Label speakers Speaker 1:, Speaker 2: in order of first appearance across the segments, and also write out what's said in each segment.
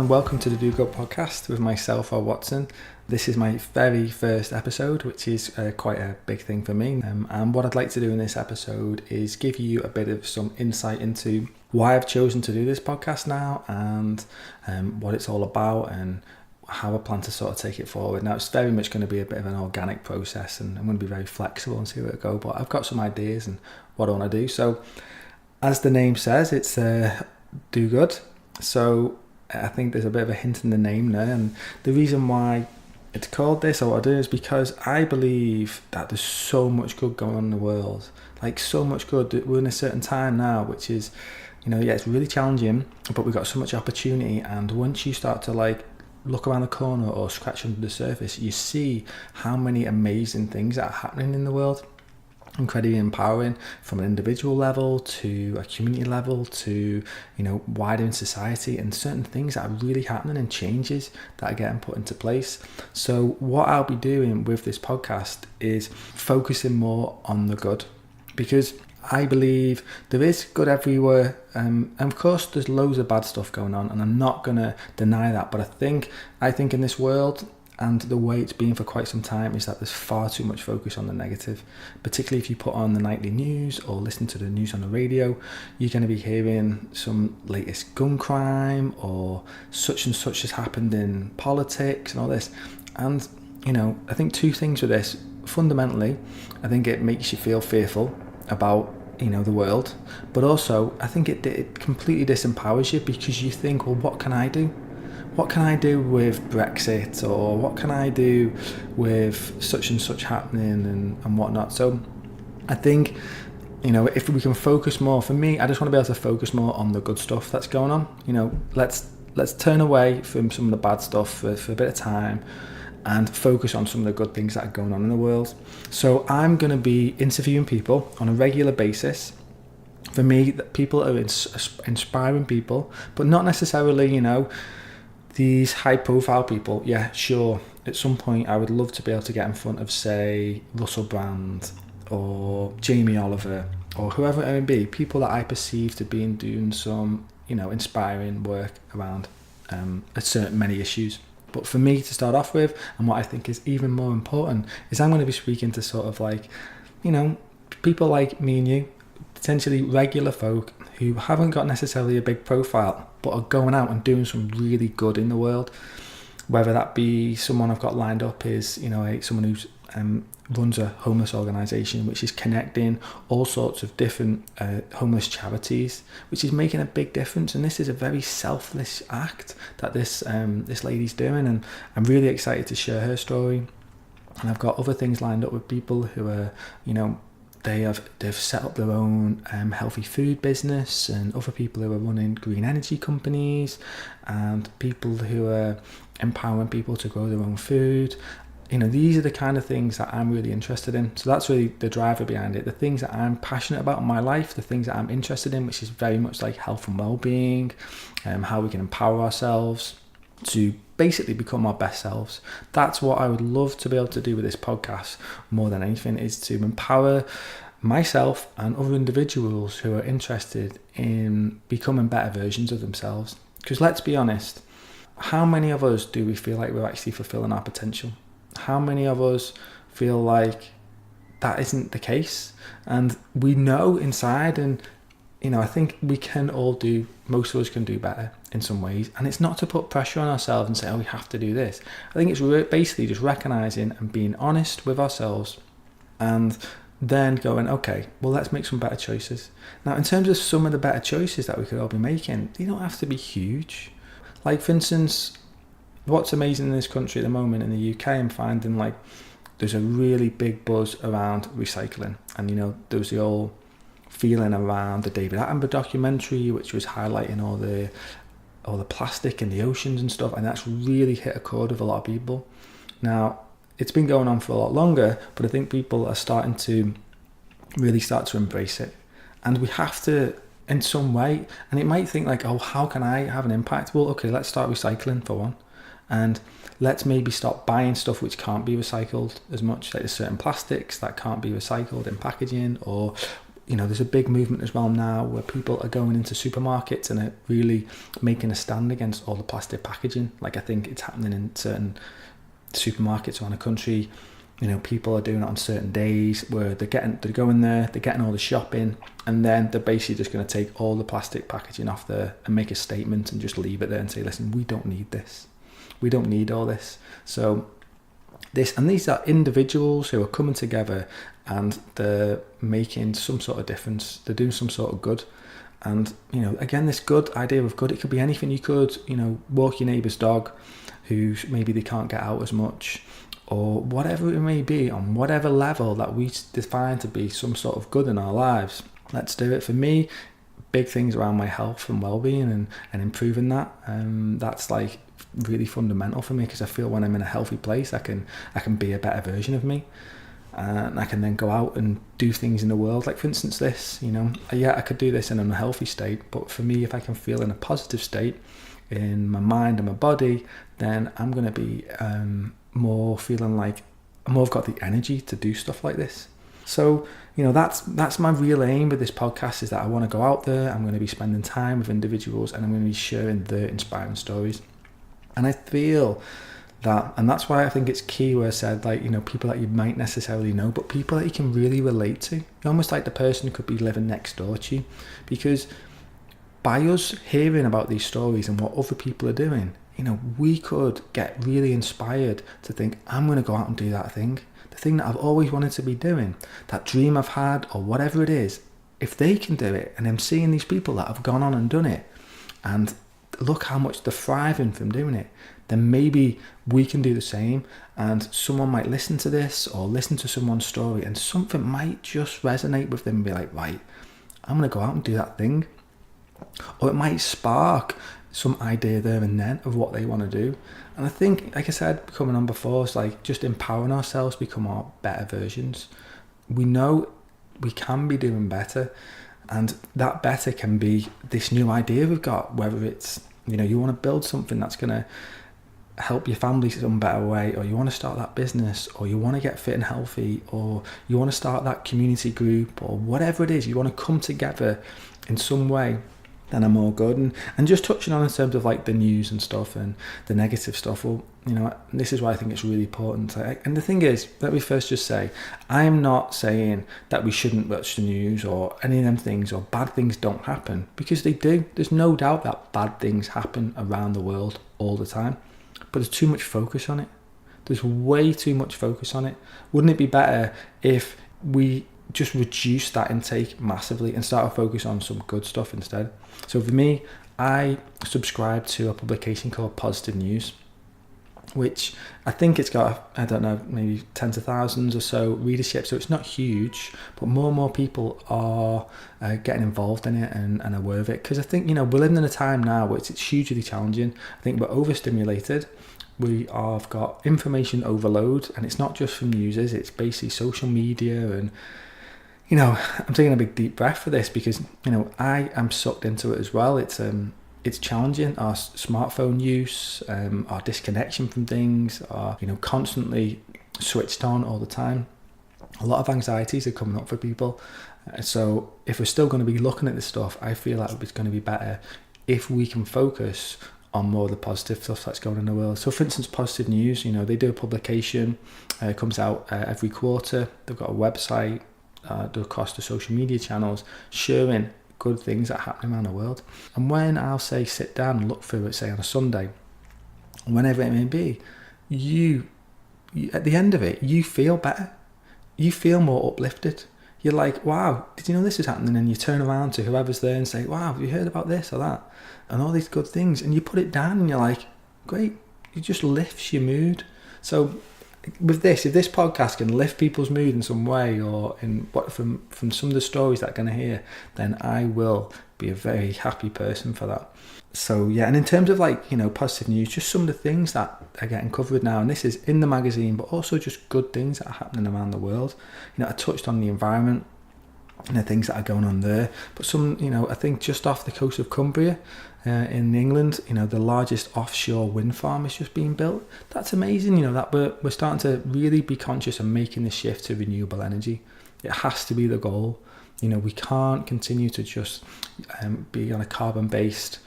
Speaker 1: and welcome to the dogood podcast with myself, Watson. This is my very first episode, which is quite a big thing for me. And what I'd like to do in this episode is give you a bit of some insight into why I've chosen to do this podcast now and what it's all about and how I plan to sort of take it forward. Now, it's very much going to be a bit of an organic process, and I'm going to be very flexible and see where it goes, but I've got some ideas and what I want to do. So, as the name says, it's do good. So, I think there's a bit of a hint in the name there, and the reason why it's called this or what I do is because I believe that there's so much good going on in the world, like so much good. We're in a certain time now, which is, it's really challenging, but we've got so much opportunity. And once you start to look around the corner or scratch under the surface, you see how many amazing things are happening in the world. Incredibly empowering, from an individual level to a community level to wider in society, and certain things that are really happening and changes that are getting put into place. So what I'll be doing with this podcast is focusing more on the good, because I believe there is good everywhere, and of course there's loads of bad stuff going on, and I'm not going to deny that, but I think in this world, and the way it's been for quite some time, is that there's far too much focus on the negative. Particularly if you put on the nightly news or listen to the news on the radio, you're going to be hearing some latest gun crime or such and such has happened in politics and all this. And, I think two things with this. Fundamentally, I think it makes you feel fearful about the world, but also I think it completely disempowers you, because you think, well, what can I do? What can I do with Brexit, or what can I do with such and such happening and whatnot? So I think, if we can focus more, for me, I just want to be able to focus more on the good stuff that's going on. Let's turn away from some of the bad stuff for a bit of time and focus on some of the good things that are going on in the world. So I'm going to be interviewing people on a regular basis. For me, people are inspiring people, but not necessarily, these high profile people. Yeah, sure, at some point I would love to be able to get in front of, say, Russell Brand or Jamie Oliver or whoever it may be, people that I perceive to be doing some, inspiring work around many issues. But for me to start off with, and what I think is even more important, is I'm going to be speaking to sort of people like me and you, potentially regular folk who haven't got necessarily a big profile, but are going out and doing some really good in the world. Whether that be someone I've got lined up is, someone who's runs a homeless organisation, which is connecting all sorts of different homeless charities, which is making a big difference. And this is a very selfless act that this lady's doing, and I'm really excited to share her story. And I've got other things lined up with people who are, they've set up their own healthy food business, and other people who are running green energy companies, and people who are empowering people to grow their own food. These are the kind of things that I'm really interested in. So that's really the driver behind it. The things that I'm passionate about in my life, the things that I'm interested in, which is very much like health and well-being, how we can empower ourselves to basically become our best selves. That's what I would love to be able to do with this podcast more than anything, is to empower myself and other individuals who are interested in becoming better versions of themselves. Because let's be honest, how many of us do we feel like we're actually fulfilling our potential? How many of us feel like that isn't the case? And we know inside, and I think we can all do, most of us can do better in some ways. And it's not to put pressure on ourselves and say, oh, we have to do this. I think it's basically just recognising and being honest with ourselves, and then going, okay, well, let's make some better choices. Now, in terms of some of the better choices that we could all be making, they don't have to be huge. Like, for instance, what's amazing in this country at the moment, in the UK, I'm finding there's a really big buzz around recycling. And, there was the old feeling around the David Attenborough documentary, which was highlighting all the plastic in the oceans and stuff, and that's really hit a chord with a lot of people. Now, it's been going on for a lot longer, but I think people are starting to really start to embrace it. And we have to, in some way, and it might think oh, how can I have an impact? Well, okay, let's start recycling for one. And let's maybe stop buying stuff which can't be recycled as much. Like, there's certain plastics that can't be recycled in packaging, or there's a big movement as well now where people are going into supermarkets and are really making a stand against all the plastic packaging. Like I think it's happening in certain supermarkets around the country. People are doing it on certain days where they're going there, they're getting all the shopping, and then they're basically just going to take all the plastic packaging off there and make a statement and just leave it there and say, listen, we don't need this. We don't need all this. So these are individuals who are coming together and they're making some sort of difference. They're doing some sort of good. And, again, this good idea of good, it could be anything. You could, walk your neighbour's dog who maybe they can't get out as much, or whatever it may be, on whatever level that we define to be some sort of good in our lives. Let's do it. For me, big things around my health and well-being and improving that. That's like really fundamental for me, because I feel when I'm in a healthy place, I can be a better version of me. And I can then go out and do things in the world. Like, for instance, this, I could do this in an unhealthy state, but for me, if I can feel in a positive state in my mind and my body, then I'm going to be more feeling like I've got the energy to do stuff like this. So, that's my real aim with this podcast, is that I want to go out there, I'm going to be spending time with individuals, and I'm going to be sharing their inspiring stories. And I feel that, and that's why I think it's key where I said, like, people that you might necessarily know, but people that you can really relate to. Almost like the person could be living next door to you, because by us hearing about these stories and what other people are doing, we could get really inspired to think, I'm going to go out and do that thing, the thing that I've always wanted to be doing, that dream I've had, or whatever it is. If they can do it, and I'm seeing these people that have gone on and done it, and look how much they're thriving from doing it, then maybe we can do the same. And someone might listen to this or listen to someone's story, and something might just resonate with them and be like, right, I'm going to go out and do that thing. Or it might spark some idea there and then of what they want to do. And I think, like I said, coming on before, it's like just empowering ourselves, become our better versions. We know we can be doing better, and that better can be this new idea we've got, whether it's, you want to build something that's going to help your family some better way, or you want to start that business, or you want to get fit and healthy, or you want to start that community group, or whatever it is, you want to come together in some way, then I'm all good. And just touching on in terms of like the news and stuff and the negative stuff, well, this is why I think it's really important. And the thing is, let me first just say, I'm not saying that we shouldn't watch the news or any of them things, or bad things don't happen, because they do. There's no doubt that bad things happen around the world all the time, but there's too much focus on it. There's way too much focus on it. Wouldn't it be better if we just reduce that intake massively and start to focus on some good stuff instead? So for me, I subscribe to a publication called Positive News, which I think it's got, I don't know, maybe tens of thousands or so readership. So it's not huge, but more and more people are getting involved in it and aware of it. Because I think, we're living in a time now where it's hugely challenging. I think we're overstimulated. We have got information overload, and it's not just from users, it's basically social media. And I'm taking a big deep breath for this, because I am sucked into it as well. It's challenging, our smartphone use, our disconnection from things, our constantly switched on all the time. A lot of anxieties are coming up for people. So if we're still going to be looking at this stuff, I feel like it's going to be better if we can focus on more of the positive stuff that's going on in the world. So for instance, Positive News, they do a publication, it comes out every quarter. They've got a website, across the social media channels, sharing good things that are happening around the world. And when I'll say sit down and look through it, say on a Sunday, whenever it may be, you at the end of it, you feel better. You feel more uplifted. You're like, wow, did you know this is happening? And you turn around to whoever's there and say, wow, have you heard about this or that? And all these good things. And you put it down and you're like, great. It just lifts your mood. So with this, if this podcast can lift people's mood in some way, or from some of the stories that I'm going to hear, then I will be a very happy person for that. So yeah, and in terms of Positive News, just some of the things that are getting covered now, and this is in the magazine, but also just good things that are happening around the world. I touched on the environment and the things that are going on there, but some, I think just off the coast of Cumbria, in England, the largest offshore wind farm is just being built. That's amazing, that we're starting to really be conscious of making the shift to renewable energy. It has to be the goal. We can't continue to just be on a carbon-based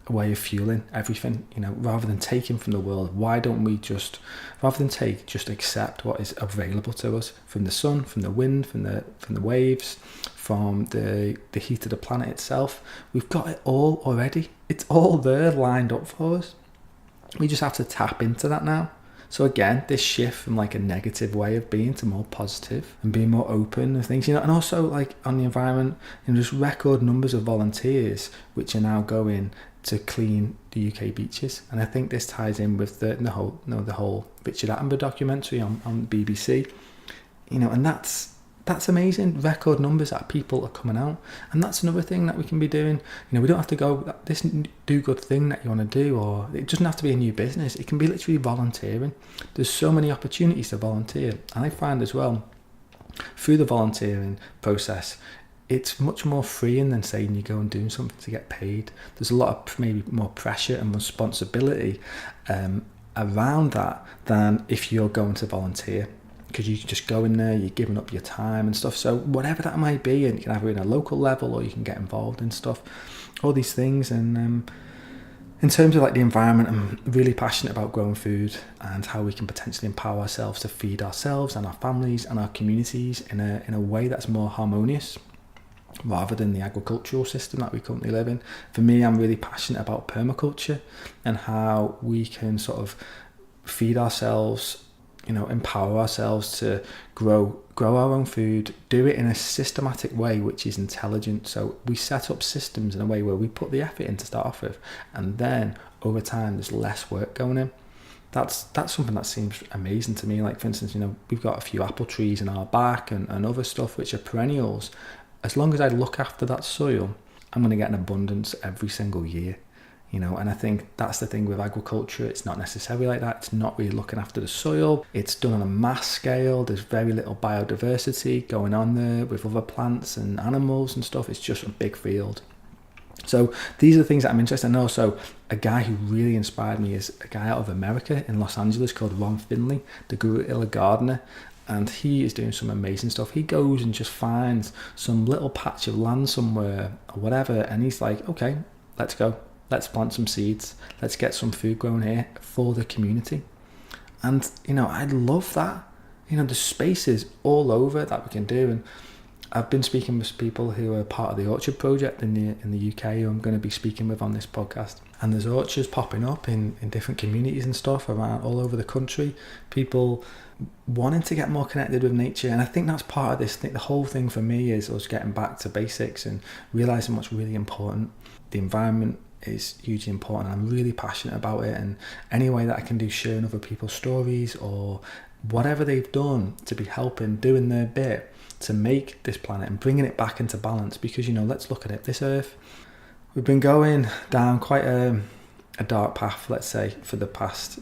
Speaker 1: way of fueling everything. Rather than taking from the world, why don't we just accept what is available to us from the sun, from the wind, from the waves, from the heat of the planet itself. We've got it all already. It's all there lined up for us. We just have to tap into that now. So again, this shift from like a negative way of being to more positive and being more open and things, and also like on the environment, there's record numbers of volunteers which are now going to clean the UK beaches. And I think this ties in with the whole Richard Attenborough documentary on BBC, and that's amazing. Record numbers that people are coming out. And that's another thing that we can be doing. We don't have to go this do good thing that you want to do, or it doesn't have to be a new business. It can be literally volunteering. There's so many opportunities to volunteer. And I find as well, through the volunteering process, it's much more freeing than saying you go and doing something to get paid. There's a lot of maybe more pressure and responsibility around that than if you're going to volunteer. Because you can just go in there, you're giving up your time and stuff. So whatever that might be, and you can have it in a local level, or you can get involved in stuff, all these things. And in terms of like the environment, I'm really passionate about growing food and how we can potentially empower ourselves to feed ourselves and our families and our communities in a way that's more harmonious, rather than the agricultural system that we currently live in. For me, I'm really passionate about permaculture and how we can sort of feed ourselves, empower ourselves to grow our own food, do it in a systematic way which is intelligent. So we set up systems in a way where we put the effort in to start off with, and then over time there's less work going in. That's something that seems amazing to me. Like for instance, we've got a few apple trees in our back and other stuff which are perennials. As long as I look after that soil, I'm going to get an abundance every single year. And I think that's the thing with agriculture. It's not necessarily like that. It's not really looking after the soil. It's done on a mass scale. There's very little biodiversity going on there with other plants and animals and stuff. It's just a big field. So these are the things that I'm interested in. And also, a guy who really inspired me is a guy out of America in Los Angeles called Ron Finley, the guerrilla gardener. And he is doing some amazing stuff. He goes and just finds some little patch of land somewhere or whatever. And he's like, okay, let's go. Let's plant some seeds. Let's get some food grown here for the community. And, I love that. There's spaces all over that we can do. And I've been speaking with people who are part of the Orchard Project in the UK, who I'm going to be speaking with on this podcast. And there's orchards popping up in different communities and stuff around all over the country. People wanting to get more connected with nature. And I think that's part of this thing. The whole thing for me is us getting back to basics and realising what's really important. The environment is hugely important. I'm really passionate about it, and any way that I can do sharing other people's stories or whatever they've done to be helping, doing their bit to make this planet and bringing it back into balance. Because let's look at it, this earth, we've been going down quite a dark path, let's say, for the past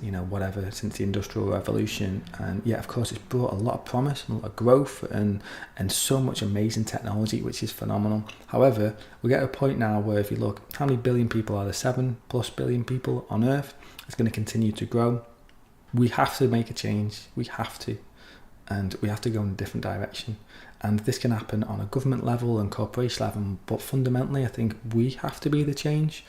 Speaker 1: since the Industrial Revolution. And yeah, of course, it's brought a lot of promise and a lot of growth and so much amazing technology, which is phenomenal. However, we get to a point now where if you look, how many billion people are there? 7+ billion people on Earth. It's going to continue to grow. We have to make a change. We have to. And we have to go in a different direction. And this can happen on a government level and corporation level, but fundamentally I think we have to be the change.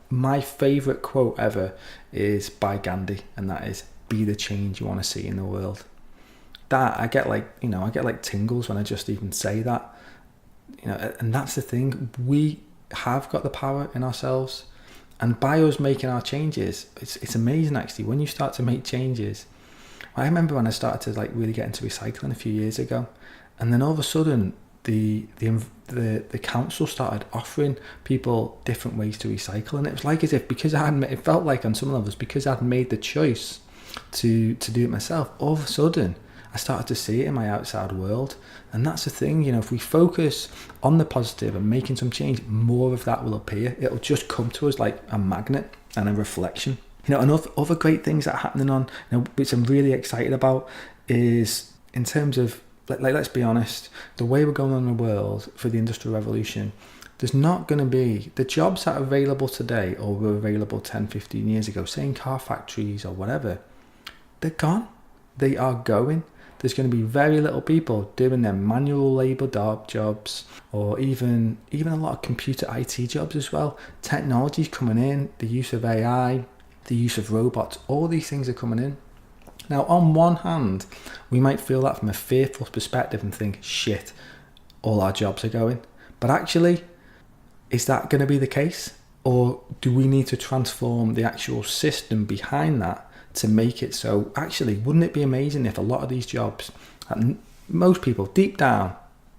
Speaker 1: My favourite quote ever is by Gandhi, and that is, be the change you want to see in the world. That I get like tingles when I just even say that. And that's the thing, we have got the power in ourselves, and by us making our changes, it's amazing actually when you start to make changes. I remember when I started to really get into recycling a few years ago, and then all of a sudden the council started offering people different ways to recycle, and it was like as if, because it felt like on some levels, because I'd made the choice to do it myself, all of a sudden I started to see it in my outside world. And that's the thing, if we focus on the positive and making some change, more of that will appear. It'll just come to us like a magnet and a reflection. And other great things that are happening on, which I'm really excited about, is in terms of, let's be honest, the way we're going on in the world for the Industrial Revolution, there's not going to be the jobs that are available today or were available 10, 15 years ago, say in car factories or whatever, they're gone. They are going. there's going to be very little people doing their manual labour jobs, or even a lot of computer IT jobs as well. Technology's coming in, the use of AI, the use of robots, all these things are coming in. Now, on one hand, we might feel that from a fearful perspective and think, shit, all our jobs are going. But actually, is that going to be the case? Or do we need to transform the actual system behind that to make it so, actually, wouldn't it be amazing if a lot of these jobs that most people deep down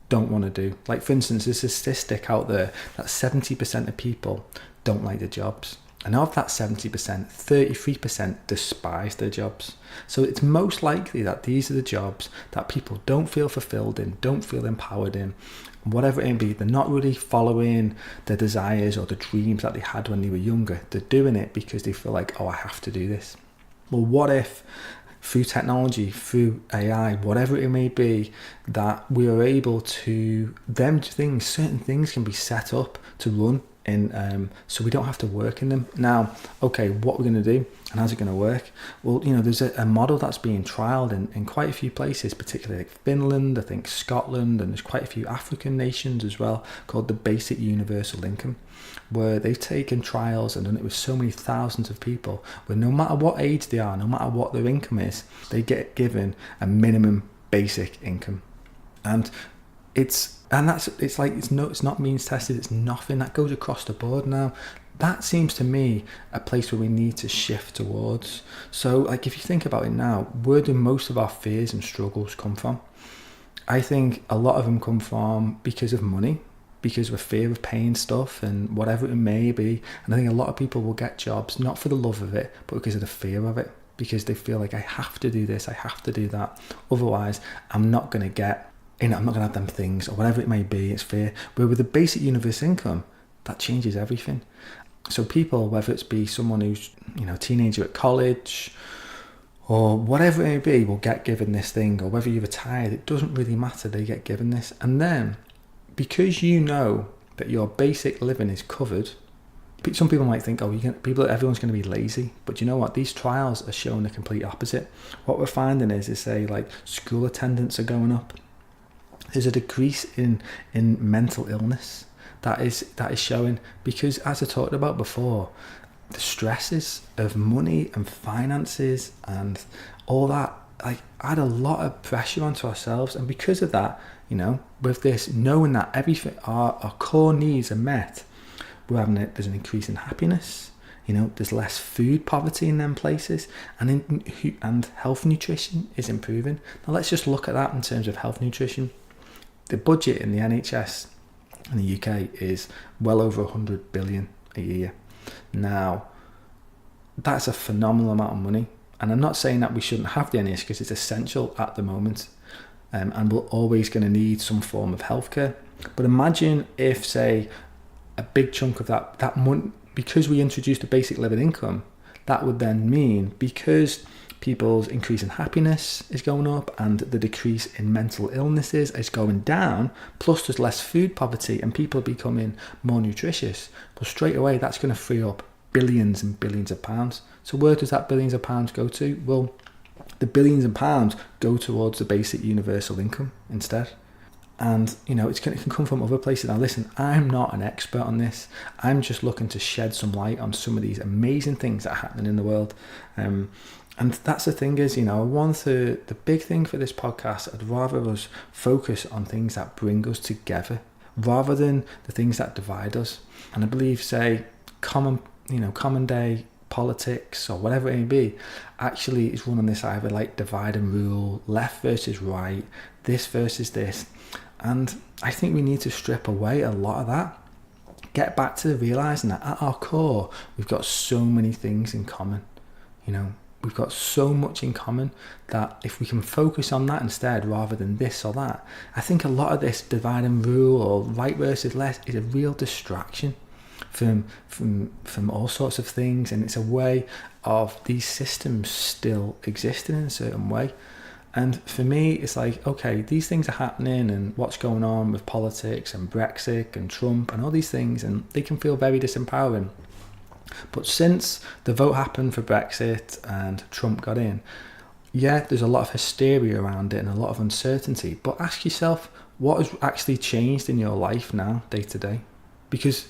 Speaker 1: don't want to do? Like, for instance, there's a statistic out there that 70% of people don't like their jobs. And of that 70%, 33% despise their jobs. So it's most likely that these are the jobs that people don't feel fulfilled in, don't feel empowered in, whatever it may be. They're not really following their desires or the dreams that they had when they were younger. They're doing it because they feel like, oh, I have to do this. Well, what if through technology, through AI, whatever it may be, that we are able to, certain things can be set up to run in, so we don't have to work in them. Now, okay, what we're going to do and how's it going to work? Well, there's a model that's being trialed in quite a few places, particularly like Finland, I think Scotland, and there's quite a few African nations as well, called the basic universal income, where they've taken trials and done it with so many thousands of people, where no matter what age they are, no matter what their income is, they get given a minimum basic income. And it's not means tested, it's nothing that goes across the board now. That seems to me a place where we need to shift towards. So, like, if you think about it now, where do most of our fears and struggles come from? I think a lot of them come from because of money, because of a fear of paying stuff and whatever it may be. And I think a lot of people will get jobs not for the love of it, but because of the fear of it, because they feel like, I have to do this, I have to do that, otherwise I'm not going to get, I'm not going to have them things, or whatever it may be. It's fear. Where with the basic universal income, that changes everything. So people, whether it's be someone who's, teenager at college or whatever it may be, will get given this thing, or whether you're retired, it doesn't really matter, they get given this. And then, because you know that your basic living is covered, some people might think, everyone's going to be lazy. But you know what? These trials are showing the complete opposite. What we're finding is say, like, school attendance are going up. There's a decrease in mental illness that is showing, because, as I talked about before, the stresses of money and finances and all that, like, add a lot of pressure onto ourselves. And because of that, with this, knowing that everything, our core needs are met, there's an increase in happiness. There's less food poverty in them places, and health nutrition is improving. Now let's just look at that in terms of health nutrition. The budget in the NHS in the UK is well over 100 billion a year. Now, that's a phenomenal amount of money. And I'm not saying that we shouldn't have the NHS, because it's essential at the moment, and we're always going to need some form of healthcare. But imagine if, say, a big chunk of that money, because we introduced a basic living income, that would then mean, because people's increase in happiness is going up and the decrease in mental illnesses is going down, plus there's less food poverty and people are becoming more nutritious, well, straight away that's going to free up billions and billions of pounds. So where does that billions of pounds go to? Well, the billions of pounds go towards the basic universal income instead. And it can come from other places. Now listen, I'm not an expert on this. I'm just looking to shed some light on some of these amazing things that are happening in the world. And that's the thing is, the big thing for this podcast, I'd rather us focus on things that bring us together rather than the things that divide us. And I believe, say, common day politics or whatever it may be, actually is run on this either like divide and rule, left versus right, this versus this. And I think we need to strip away a lot of that. Get back to realising that at our core, we've got so many things in common. We've got so much in common that if we can focus on that instead rather than this or that, I think a lot of this divide and rule or right versus left is a real distraction from all sorts of things, and it's a way of these systems still existing in a certain way. And for me, it's like, okay, these things are happening and what's going on with politics and Brexit and Trump and all these things, and they can feel very disempowering. But since the vote happened for Brexit and Trump got in, yeah, there's a lot of hysteria around it and a lot of uncertainty, but ask yourself, what has actually changed in your life now, day to day? Because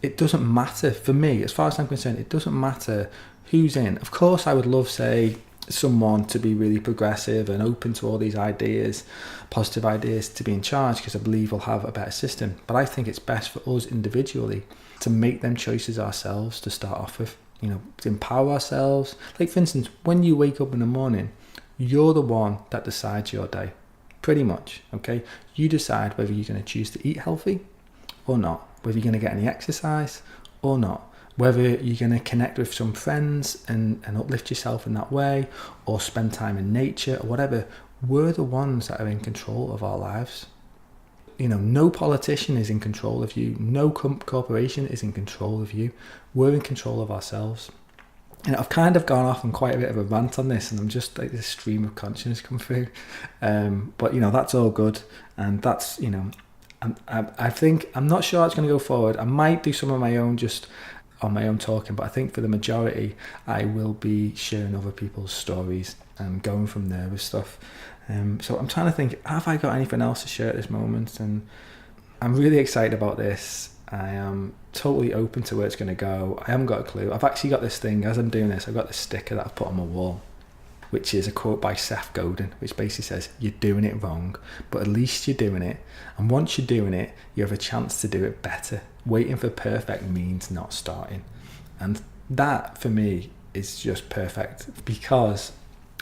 Speaker 1: it doesn't matter, for me, as far as I'm concerned, it doesn't matter who's in. Of course, I would love, say, someone to be really progressive and open to all these ideas, positive ideas, to be in charge, because I believe we'll have a better system. But I think it's best for us individually to make them choices ourselves to start off with, to empower ourselves. Like, for instance, when you wake up in the morning, you're the one that decides your day, pretty much, okay? You decide whether you're going to choose to eat healthy or not, whether you're going to get any exercise or not, whether you're going to connect with some friends and uplift yourself in that way, or spend time in nature or whatever. We're the ones that are in control of our lives. No politician is in control of you. No corporation is in control of you. We're in control of ourselves. And I've kind of gone off on quite a bit of a rant on this, and I'm just like this stream of consciousness come through. But that's all good, and that's I think, I'm not sure it's going to go forward. I might do some of my own, just on my own talking, but I think for the majority I will be sharing other people's stories and going from there with stuff. So I'm trying to think, have I got anything else to share at this moment? And I'm really excited about this. I am totally open to where it's going to go. I haven't got a clue. I've actually got this thing, as I'm doing this, I've got this sticker that I've put on my wall, which is a quote by Seth Godin, which basically says, you're doing it wrong, but at least you're doing it. And once you're doing it, you have a chance to do it better. Waiting for perfect means not starting. And that, for me, is just perfect, because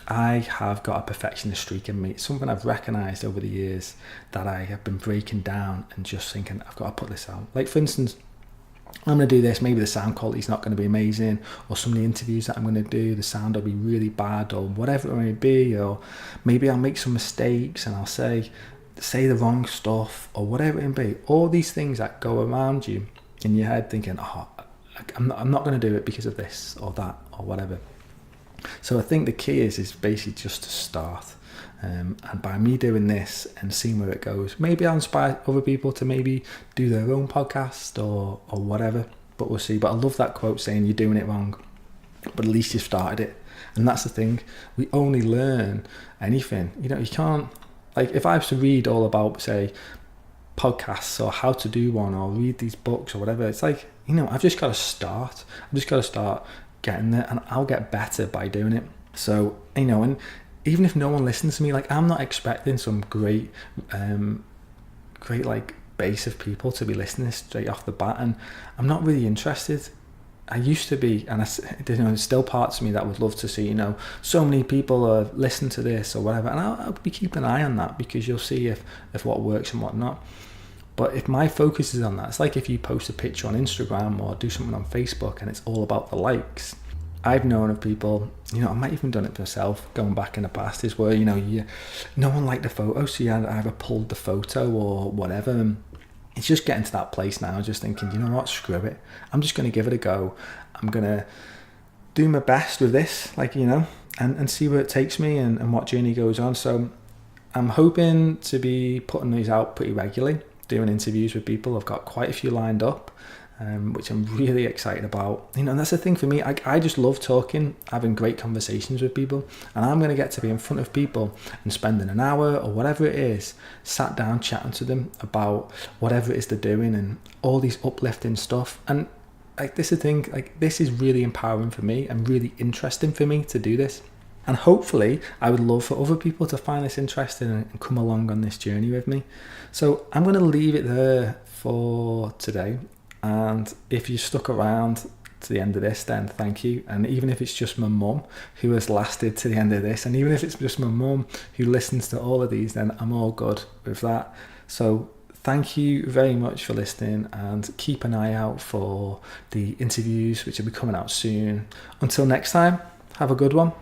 Speaker 1: I have got a perfectionist streak in me. It's something I've recognised over the years that I have been breaking down and just thinking, I've got to put this out. Like, for instance, I'm going to do this, maybe the sound quality is not going to be amazing, or some of the interviews that I'm going to do, the sound will be really bad, or whatever it may be, or maybe I'll make some mistakes and I'll say the wrong stuff, or whatever it may be. All these things that go around you in your head thinking, I'm not going to do it because of this or that or whatever. So I think the key is basically just to start. And by me doing this and seeing where it goes, maybe I'll inspire other people to maybe do their own podcast or whatever, but we'll see. But I love that quote saying, you're doing it wrong, but at least you've started it. And that's the thing, we only learn anything. You can't, like, if I was to read all about, say, podcasts or how to do one, or read these books or whatever, it's like, I've just got to start. I've just got to start getting there, and I'll get better by doing it. So, and even if no one listens to me, like, I'm not expecting some great like base of people to be listening straight off the bat, and I'm not really interested. I used to be, and there's still parts of me that would love to see, so many people are listening to this or whatever, and I'll be keeping an eye on that, because you'll see if what works and what not. But if my focus is on that, it's like if you post a picture on Instagram or do something on Facebook and it's all about the likes. I've known of people, I might even done it myself, going back in the past, is where, no one liked the photo, so you either pulled the photo or whatever. And it's just getting to that place now, just thinking, you know what, screw it. I'm just going to give it a go. I'm going to do my best with this, and see where it takes me and what journey goes on. So I'm hoping to be putting these out pretty regularly, doing interviews with people. I've got quite a few lined up, which I'm really excited about. And that's the thing for me. I just love talking, having great conversations with people, and I'm going to get to be in front of people and spending an hour or whatever it is, sat down chatting to them about whatever it is they're doing and all these uplifting stuff. And this is the thing, this is really empowering for me and really interesting for me to do this. And hopefully I would love for other people to find this interesting and come along on this journey with me. So I'm going to leave it there for today. And if you stuck around to the end of this, then thank you. And even if it's just my mum who has lasted to the end of this, and even if it's just my mum who listens to all of these, then I'm all good with that. So thank you very much for listening, and keep an eye out for the interviews, which will be coming out soon. Until next time, have a good one.